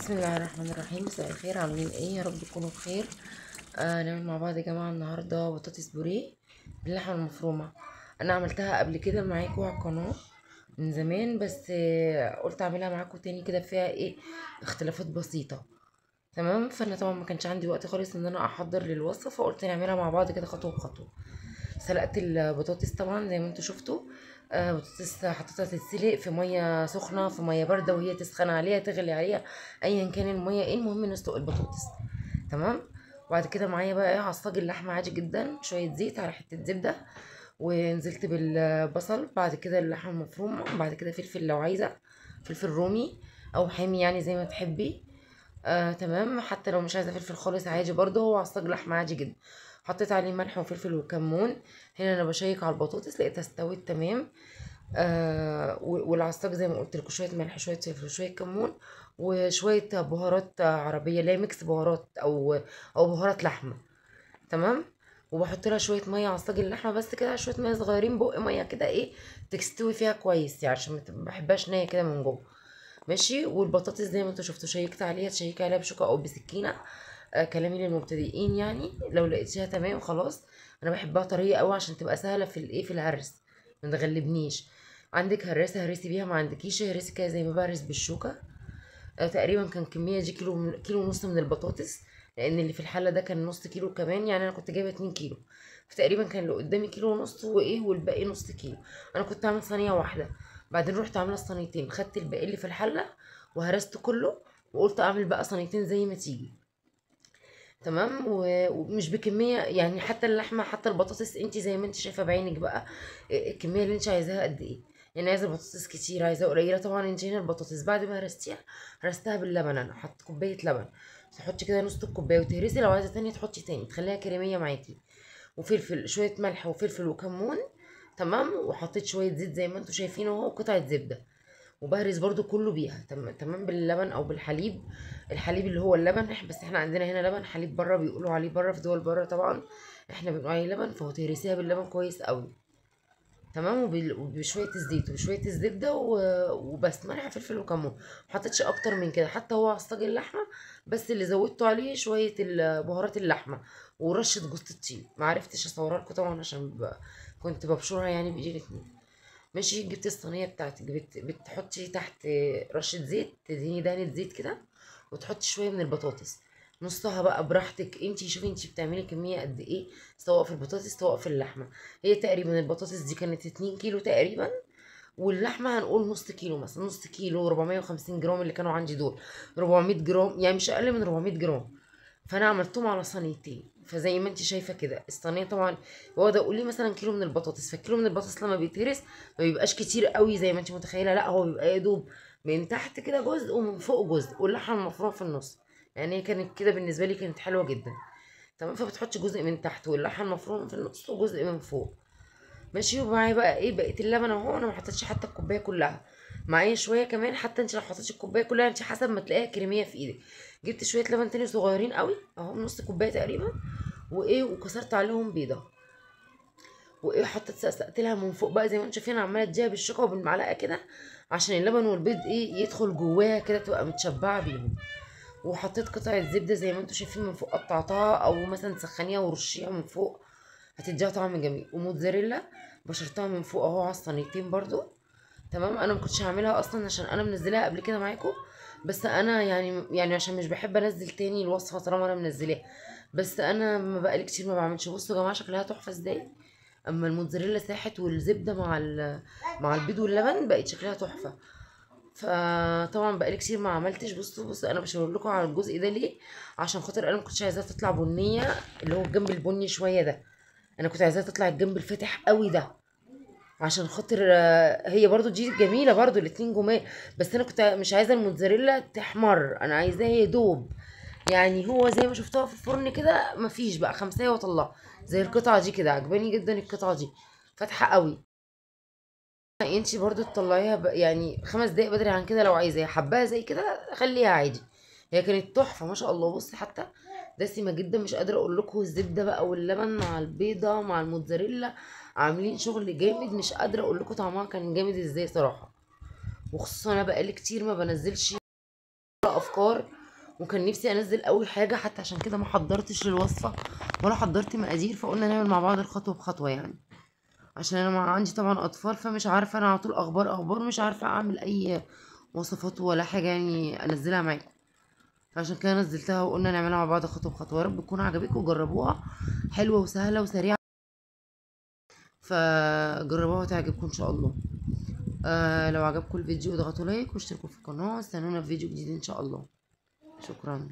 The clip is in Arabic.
بسم الله الرحمن الرحيم. مساء الخير، عاملين ايه؟ يا رب تكونوا بخير. نعمل مع بعض يا جماعه النهارده بطاطس بوريه باللحمه المفرومه. انا عملتها قبل كده معاكم على القناه من زمان، بس قلت اعملها معاكم تاني كده، فيها ايه اختلافات بسيطه. تمام. فانا طبعا ما كانش عندي وقت خالص ان انا احضر للوصفه، فقلت نعملها مع بعض كده خطوه بخطوه. سلقت البطاطس طبعا زي ما انتوا شفتوا. بطاطس حطيتها تتسلق في ميه سخنه، في ميه بارده، وهي تسخن عليها تغلي عليها ايا كان الميه ايه، المهم نسلق البطاطس. تمام. وبعد كده معايا بقى ايه عصاج اللحمه عادي جدا، شويه زيت على حته زبده، ونزلت بالبصل، بعد كده اللحمه المفرومه، بعد كده فلفل لو عايزه، فلفل رومي او حامي يعني زي ما تحبي. تمام. حتى لو مش عايزه فلفل خالص عادي برضه، هو عصاج لحمه عادي جدا. حطيت عليه ملح وفلفل وكمون. هنا انا بشيك على البطاطس لقيتها استوت تمام. والعصاج زي ما قلت لكم، شويه ملح شويه فلفل شويه كمون وشويه بهارات عربيه، اللي هي ميكس بهارات او بهارات لحمه. تمام. وبحط لها شويه ميه عصاج اللحمه بس كده، شويه ميه صغيرين، بق ميه كده ايه تستوي فيها كويس يعني، عشان ما بحبهاش نيه كده من جوه. ماشي. والبطاطس زي ما انتوا شفتوا شيكت عليها، تشيكي عليها بشوكه او بسكينه. كلامي للمبتدئين يعني، لو لقيتيها تمام خلاص. انا بحبها طريه قوي عشان تبقى سهله في الايه في الهرس، ما تغلبنيش. عندك هراسه هرسي بيها، ما عندكيش هرسي كده زي ما بهرس بالشوكه. تقريبا كان كميه دي كيلو ونص من البطاطس، لان اللي في الحله ده كان نص كيلو كمان، يعني انا كنت جايبه 2 كيلو. فتقريبا كان اللي قدامي كيلو ونص وايه، والباقي نص كيلو. انا كنت عامله صينيه واحده، بعدين رحت عامله الصينيتين، خدت الباقي اللي في الحله وهرست كله، وقلت اعمل بقى صينيتين زي ما تيجي. تمام. ومش بكميه يعني، حتى اللحمه حتى البطاطس انت زي ما انت شايفه بعينك بقى. الكميه اللي انت عايزاها قد ايه. يعني عايزه بطاطس كتير عايزه قليله، طبعا انت هنا البطاطس بعد ما هرستيها، هرستها باللبن. انا حط كوبايه لبن، تحطي كده نص الكوبايه وتهرسي، لو عايزه تاني تحطي تاني تخليها كريميه معاكي. وفلفل شويه ملح وفلفل وكمون. تمام. وحطيت شويه زيت زي ما انتم شايفين اهو، وقطعه زبده. وبهرس برضو كله بيها تمام باللبن او بالحليب. الحليب اللي هو اللبن، بس احنا عندنا هنا لبن حليب، بره بيقولوا عليه بره في دول بره طبعا، احنا بنقول عليه لبن. فهو تهرسيها باللبن كويس قوي. تمام. وبشويه الزيت وبشويه الزبده وبس، ملح فلفل وكمون. محطتش اكتر من كده، حتى هو عصاج اللحمه بس اللي زودته عليه شويه بهارات اللحمه ورشه جوز الطيب. معرفتش اصورها لكم طبعا عشان كنت ببشرها يعني بايدي الاتنين. ماشي. جبت الصينيه بتاعتك، بتحطي تحت رشه زيت، تدهني دهنه زيت كده، وتحطي شويه من البطاطس. نصها بقى براحتك انتي، شوفي انتي بتعملي كميه قد ايه، سواء في البطاطس سواء في اللحمه. هي تقريبا البطاطس دي كانت 2 كيلو تقريبا، واللحمه هنقول نص كيلو مثلا، نص كيلو 450 جرام اللي كانوا عندي دول. 400 جرام يعني، مش اقل من 400 جرام. فانا عملتهم على صينيتين، فزي ما انت شايفه كده الصينيه طبعا. هو ده قولي مثلا كيلو من البطاطس، فالكيلو من البطاطس لما بيتهرس ما بيبقاش كتير قوي زي ما انت متخيله، لا هو بيبقى يا دوب من تحت كده جزء ومن فوق جزء، واللحمه المفرومه في النص. يعني هي كانت كده بالنسبه لي كانت حلوه جدا. تمام. فبتحطي جزء من تحت واللحمه المفرومه في النص وجزء من فوق. ماشي. ومعايا بقى ايه بقيه اللبن اهو، انا ما حطيتش حتى الكوبايه كلها، معايا شويه كمان. حتى انت لو حطيتي الكوبايه كلها انت حسب ما تلاقيها كريميه في ايدك. جبت شويه لبن تاني صغيرين قوي اهو، نص كوبايه تقريبا. وايه وكسرت عليهم بيضه. وايه حطيت سقسقت لها من فوق بقى زي ما انتم شايفين، عماله اديها بالشوكه وبالمعلقه كده، عشان اللبن والبيض ايه يدخل جواها كده، تبقى متشبعه بيهم. وحطيت قطعه زبده زي ما انتم شايفين من فوق، قطعتها او مثلا تسخنيها ورشيها من فوق، هتديها طعم جميل. وموتزاريلا بشرتها من فوق اهو على الصينيتين برضو. تمام. انا ما كنتش هعملها اصلا عشان انا منزلاها قبل كده معاكم، بس انا يعني عشان مش بحب انزل تاني الوصفه طالما انا منزلاها. بس انا ما بقالي كتير ما بعملش. بصوا يا جماعه شكلها تحفه ازاي، اما الموتزاريلا ساحت والزبده مع البيض واللبن بقت شكلها تحفه. فطبعا بقالي كتير ما عملتش. بصوا انا بشاور لكم على الجزء ده ليه، عشان خاطر انا ما كنتش عايزاها تطلع بنيه، اللي هو الجنب البني شويه ده. انا كنت عايزاها تطلع الجنب الفاتح قوي ده، عشان خاطر هي برضو دي جميله برضو الاتنين جمال. بس انا كنت مش عايزه الموتزاريلا تحمر، انا عايزاها هي دوب. يعني هو زي ما شفتها في الفرن كده، مفيش بقى خمسة واطلعها. زي القطعه دي كده عجباني جدا القطعه دي، فاتحه قوي. انتي برضو تطلعيها يعني 5 دقايق بدري عن كده، لو عايزاها حباها زي كده خليها عادي. هي كانت تحفه ما شاء الله. بصي حتى دسمه جدا، مش قادره اقول لكم. الزبده بقى واللبن مع البيضه مع الموتزاريلا عاملين شغل جامد، مش قادره اقول لكم طعمها كان جامد ازاي صراحه. وخصوصا انا بقالي كتير ما بنزلش افكار، وكان نفسي انزل اول حاجه، حتى عشان كده ما حضرتش للوصفه ولا حضرت مقادير، فقلنا نعمل مع بعض الخطوه بخطوه يعني. عشان انا عندي طبعا اطفال، فمش عارفه انا على طول اخبار مش عارفه اعمل اي وصفات ولا حاجه يعني انزلها معاكم. فعشان كده نزلتها وقلنا نعملها مع بعض خطوه بخطوه. يا رب تكون عجبتكم وجربوها، حلوه وسهله وسريعه، فجربوها وتعجبكم ان شاء الله. لو عجبكم الفيديو اضغطوا لايك واشتركوا في القناه، استنونا في فيديو جديد ان شاء الله. شكرا.